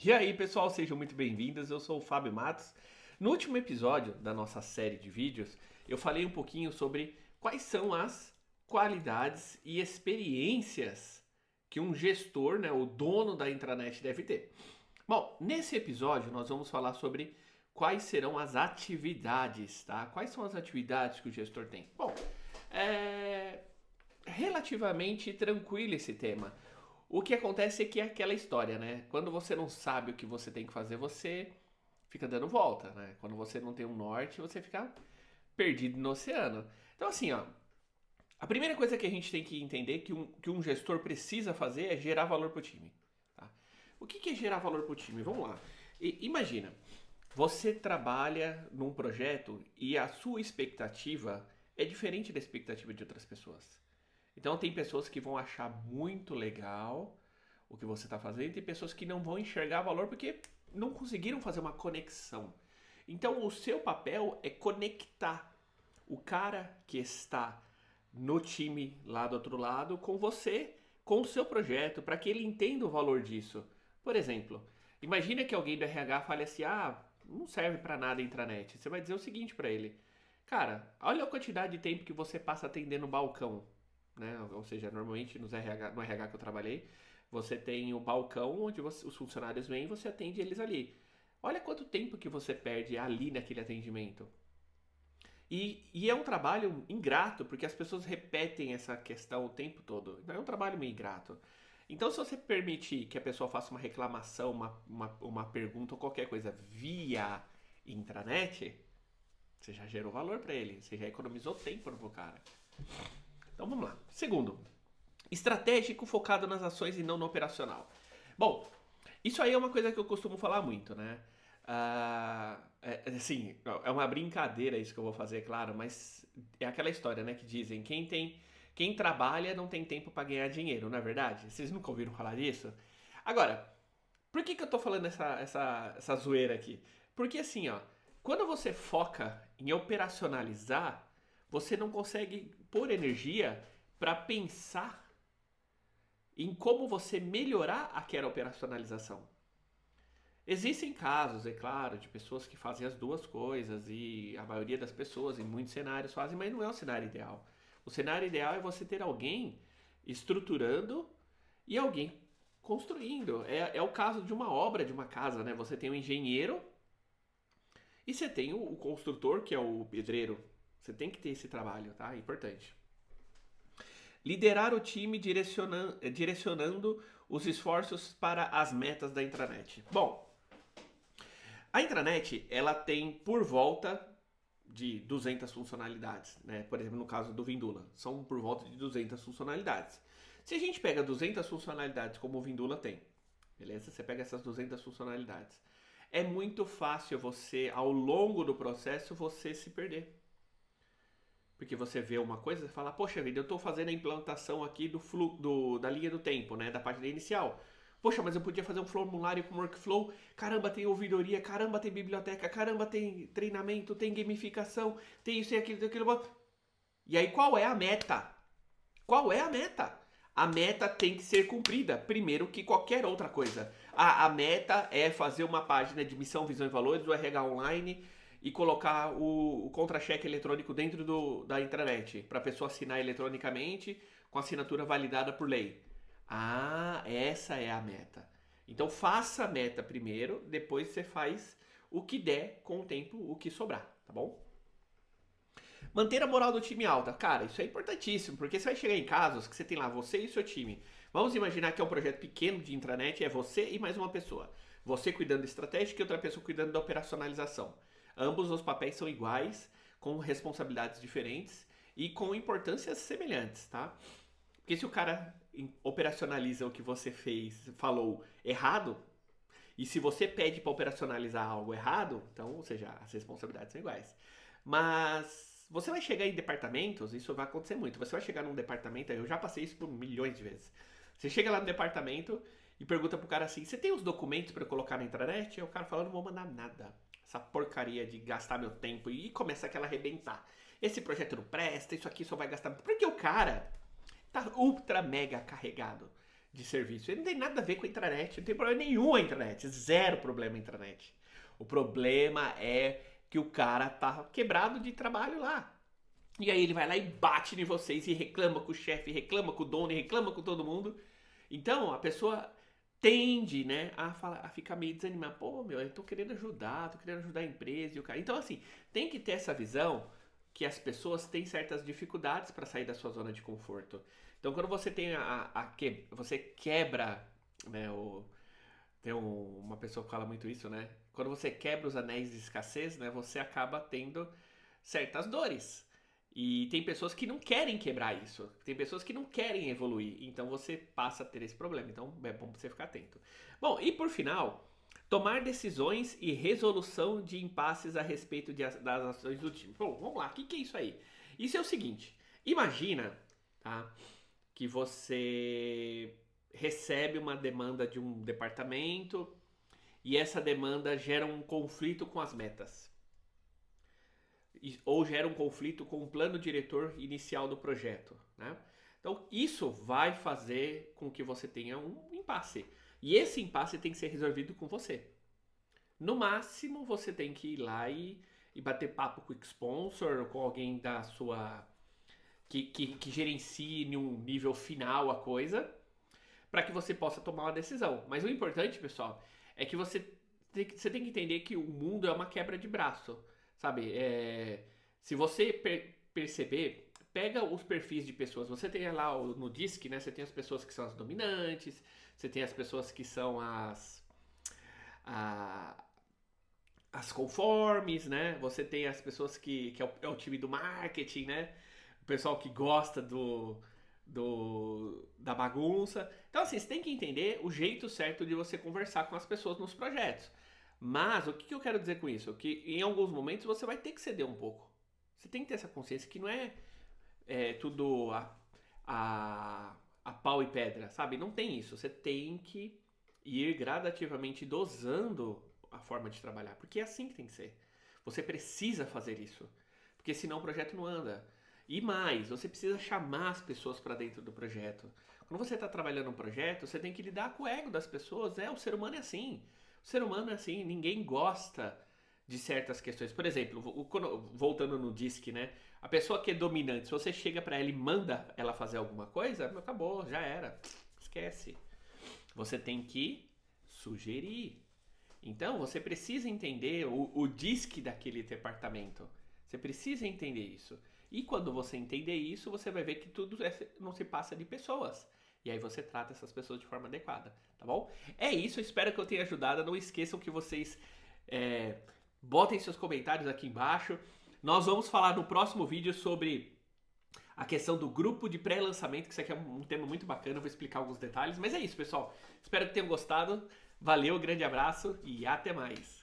E aí, pessoal, sejam muito bem-vindos. Eu sou o Fábio Matos. No último episódio da nossa série de vídeos, eu falei um pouquinho sobre quais são as qualidades e experiências que um gestor, né, o dono da intranet deve ter. Bom, nesse episódio nós vamos falar sobre quais serão as atividades, tá? Quais são as atividades que o gestor tem? Bom, é relativamente tranquilo esse tema. O que acontece é que é aquela história, né? Quando você não sabe o que você tem que fazer, você fica dando volta, né? Quando você não tem um norte, você fica perdido no oceano. Então, assim, ó, a primeira coisa que a gente tem que entender que um gestor precisa fazer é gerar valor para o time. Tá? O que é gerar valor para o time? Vamos lá. Imagina, você trabalha num projeto e a sua expectativa é diferente da expectativa de outras pessoas. Então tem pessoas que vão achar muito legal o que você está fazendo e tem pessoas que não vão enxergar valor porque não conseguiram fazer uma conexão. Então o seu papel é conectar o cara que está no time lá do outro lado com você, com o seu projeto, para que ele entenda o valor disso. Por exemplo, imagina que alguém do RH fale assim: ah, não serve para nada a intranet. Você vai dizer o seguinte para ele: cara, olha a quantidade de tempo que você passa atendendo o balcão, né? Ou seja, normalmente no RH que eu trabalhei, você tem o balcão onde os funcionários vêm e você atende eles ali. Olha quanto tempo que você perde ali naquele atendimento. E é um trabalho ingrato, porque as pessoas repetem essa questão o tempo todo. Então é um trabalho meio ingrato. Então, se você permitir que a pessoa faça uma reclamação, uma pergunta ou qualquer coisa via intranet, você já gerou valor para ele, você já economizou tempo pro cara. Então vamos lá. Segundo, estratégico focado nas ações e não no operacional. Bom, isso aí é uma coisa que eu costumo falar muito, né? Assim, é uma brincadeira isso que eu vou fazer, claro, mas é aquela história, né, que dizem quem trabalha não tem tempo para ganhar dinheiro, não é verdade? Vocês nunca ouviram falar disso? Agora, por que eu tô falando essa zoeira aqui? Porque assim, ó, quando você foca em operacionalizar, você não consegue pôr energia para pensar em como você melhorar aquela operacionalização. Existem casos, é claro, de pessoas que fazem as duas coisas e a maioria das pessoas em muitos cenários fazem, mas não é o cenário ideal. O cenário ideal é você ter alguém estruturando e alguém construindo. É o caso de uma obra de uma casa, né? Você tem um engenheiro e você tem o construtor, que é o pedreiro. Você tem que ter esse trabalho, tá? É importante. Liderar o time direcionando os esforços para as metas da intranet. Bom, a intranet ela tem por volta de 200 funcionalidades, né? Por exemplo, no caso do Vindula, são por volta de 200 funcionalidades. Se a gente pega 200 funcionalidades como o Vindula tem, beleza? Você pega essas 200 funcionalidades. É muito fácil você, ao longo do processo, você se perder. Porque você vê uma coisa e fala, poxa vida, eu estou fazendo a implantação aqui da linha do tempo, né? Da página inicial. Poxa, mas eu podia fazer um formulário com workflow. Caramba, tem ouvidoria, caramba, tem biblioteca, caramba, tem treinamento, tem gamificação, tem isso e aquilo, tem aquilo. E aí, qual é a meta? Qual é a meta? A meta tem que ser cumprida primeiro que qualquer outra coisa. A meta é fazer uma página de missão, visão e valores do RH Online e colocar o contra-cheque eletrônico dentro da intranet para a pessoa assinar eletronicamente com assinatura validada por lei. Ah, essa é a meta. Então faça a meta primeiro, depois você faz o que der com o tempo, o que sobrar, tá bom? Manter a moral do time alta. Cara, isso é importantíssimo, porque você vai chegar em casos que você tem lá você e o seu time. Vamos imaginar que é um projeto pequeno de intranet, é você e mais uma pessoa. Você cuidando da estratégia e outra pessoa cuidando da operacionalização. Ambos os papéis são iguais, com responsabilidades diferentes e com importâncias semelhantes, tá? Porque se o cara operacionaliza o que você falou errado, e se você pede para operacionalizar algo errado, então, ou seja, as responsabilidades são iguais. Mas você vai chegar em departamentos, isso vai acontecer muito. Você vai chegar num departamento, eu já passei isso por milhões de vezes. Você chega lá no departamento e pergunta pro cara assim: você tem os documentos para colocar na intranet? E o cara fala: não vou mandar nada. Essa porcaria de gastar meu tempo. E começa aquela arrebentar. Esse projeto não presta, isso aqui só vai gastar. Porque o cara tá ultra mega carregado de serviço. Ele não tem nada a ver com a intranet, não tem problema nenhum a intranet, zero problema a intranet. O problema é que o cara tá quebrado de trabalho lá. E aí ele vai lá e bate em vocês e reclama com o chefe, reclama com o dono, reclama com todo mundo. Então a pessoa tende, né, a ficar meio desanimada. Pô, meu, eu tô querendo ajudar a empresa e o cara. Então, assim, tem que ter essa visão que as pessoas têm certas dificuldades para sair da sua zona de conforto. Então, quando você tem você quebra, né, uma pessoa que fala muito isso, né? Quando você quebra os anéis de escassez, né, você acaba tendo certas dores. E tem pessoas que não querem quebrar isso. Tem pessoas que não querem evoluir. Então você passa a ter esse problema. Então é bom você ficar atento. Bom, e por final, tomar decisões e resolução de impasses a respeito das ações do time. Bom, vamos lá. O que é isso aí? Isso é o seguinte. Imagina, tá, que você recebe uma demanda de um departamento e essa demanda gera um conflito com as metas. Ou gera um conflito com o plano diretor inicial do projeto, né? Então, isso vai fazer com que você tenha um impasse. E esse impasse tem que ser resolvido com você. No máximo, você tem que ir lá e bater papo com o sponsor ou com alguém da sua... que gerencie em um nível final a coisa, para que você possa tomar uma decisão. Mas o importante, pessoal, é que você tem que entender que o mundo é uma quebra de braço. Sabe, se você perceber, pega os perfis de pessoas. Você tem lá no DISC, né? Você tem as pessoas que são as dominantes, você tem as pessoas que são as conformes, né? Você tem as pessoas que é o time do marketing, né? O pessoal que gosta da bagunça. Então, assim, você tem que entender o jeito certo de você conversar com as pessoas nos projetos. Mas o que eu quero dizer com isso? Que em alguns momentos você vai ter que ceder um pouco. Você tem que ter essa consciência que não é tudo a pau e pedra, sabe? Não tem isso. Você tem que ir gradativamente dosando a forma de trabalhar. Porque é assim que tem que ser. Você precisa fazer isso. Porque senão o projeto não anda. E mais, você precisa chamar as pessoas para dentro do projeto. Quando você está trabalhando um projeto, você tem que lidar com o ego das pessoas. O ser humano é assim. O ser humano é assim, ninguém gosta de certas questões. Por exemplo, voltando no DISC, né? A pessoa que é dominante, se você chega pra ela e manda ela fazer alguma coisa, acabou, já era. Esquece. Você tem que sugerir. Então, você precisa entender o DISC daquele departamento. Você precisa entender isso. E quando você entender isso, você vai ver que tudo não se passa de pessoas. E aí você trata essas pessoas de forma adequada, tá bom? É isso, espero que eu tenha ajudado. Não esqueçam que vocês botem seus comentários aqui embaixo. Nós vamos falar no próximo vídeo sobre a questão do grupo de pré-lançamento, que isso aqui é um tema muito bacana, eu vou explicar alguns detalhes. Mas é isso, pessoal. Espero que tenham gostado. Valeu, grande abraço e até mais.